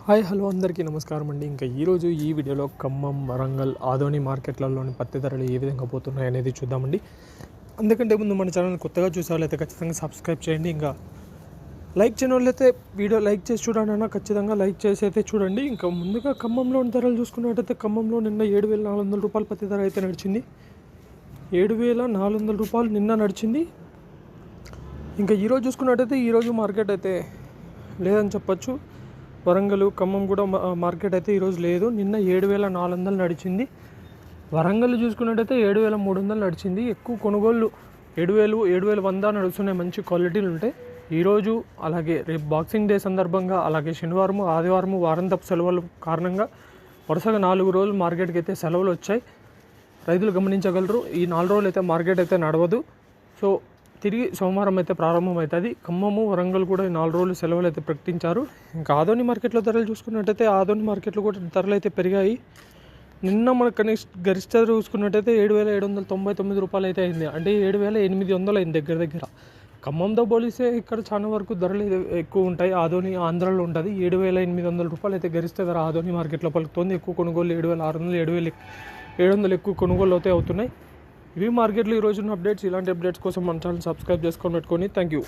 Hi hello అందరికీ నమస్కారం అండి. ఇంకా ఈరోజు ఈ వీడియోలో ఖమ్మం, వరంగల్, ఆదోని మార్కెట్లలోని పత్తి ధరలు ఏ విధంగా పోతున్నాయి అనేది చూద్దామండి. అందుకంటే ముందు మన ఛానల్ కొత్తగా చూసే వాళ్ళైతే ఖచ్చితంగా సబ్స్క్రైబ్ చేయండి. ఇంకా లైక్ చేయని వాళ్ళైతే వీడియో లైక్ చేసి చూడండి అన్న, ఖచ్చితంగా లైక్ చేసి అయితే చూడండి. ఇంకా ముందుగా ఖమ్మంలోని ధరలు చూసుకున్నట్టయితే ఖమ్మంలో నిన్న 7,400 రూపాయల పత్తి ధర అయితే నడిచింది. 7,400 రూపాయలు నిన్న నడిచింది. ఇంకా ఈరోజు చూసుకున్నట్టయితే ఈరోజు మార్కెట్ అయితే లేదని చెప్పచ్చు. వరంగల్, ఖమ్మం కూడా మార్కెట్ అయితే ఈరోజు లేదు. నిన్న 7,400 నడిచింది. వరంగల్ చూసుకున్నట్టయితే 7,300 నడిచింది. ఎక్కువ కొనుగోళ్ళు 7,000, 7,100 నడుస్తున్నాయి. మంచి క్వాలిటీలు ఉంటాయి. ఈరోజు అలాగే రేపు బాక్సింగ్ డే సందర్భంగా, అలాగే శనివారం, ఆదివారం వారాంతపు సెలవుల కారణంగా వరుసగా 4 రోజులు మార్కెట్కి అయితే సెలవులు వచ్చాయి. రైతులు గమనించగలరు. ఈ 4 రోజులు అయితే మార్కెట్ అయితే నడవదు. సో తిరిగి సోమవారం అయితే ప్రారంభమవుతుంది. ఖమ్మము, వరంగల్ కూడా ఈ 4 రోజులు సెలవులు అయితే ప్రకటించారు. ఇంకా ఆదోని మార్కెట్లో ధరలు చూసుకున్నట్టయితే ఆదోని మార్కెట్లో కూడా ధరలు అయితే పెరిగాయి. నిన్న మనకు గరిష్ట చూసుకున్నట్టయితే 7,799 రూపాయలు అయితే అయింది. అంటే 7,800 అయింది దగ్గర. ఖమ్మంతో పోలిస్తే ఇక్కడ చాలా వరకు ధరలు ఎక్కువ ఉంటాయి. ఆదోని ఆంధ్రాలో ఉంటుంది. 7,800 రూపాయలు అయితే గరిష్ట ధర ఆదోని మార్కెట్లో పలుకుతుంది. ఎక్కువ కొనుగోలు 7,600, 7,700 ఎక్కువ కొనుగోలు అయితే అవుతున్నాయి. ఇవి మార్కెట్లో ఈ రోజున్న అప్డేట్స్. ఇలాంటి అప్డేట్స్ కోసం మన ఛానల్ సబ్స్క్రైబ్ చేసుకొని పెట్టుకొని. Thank you.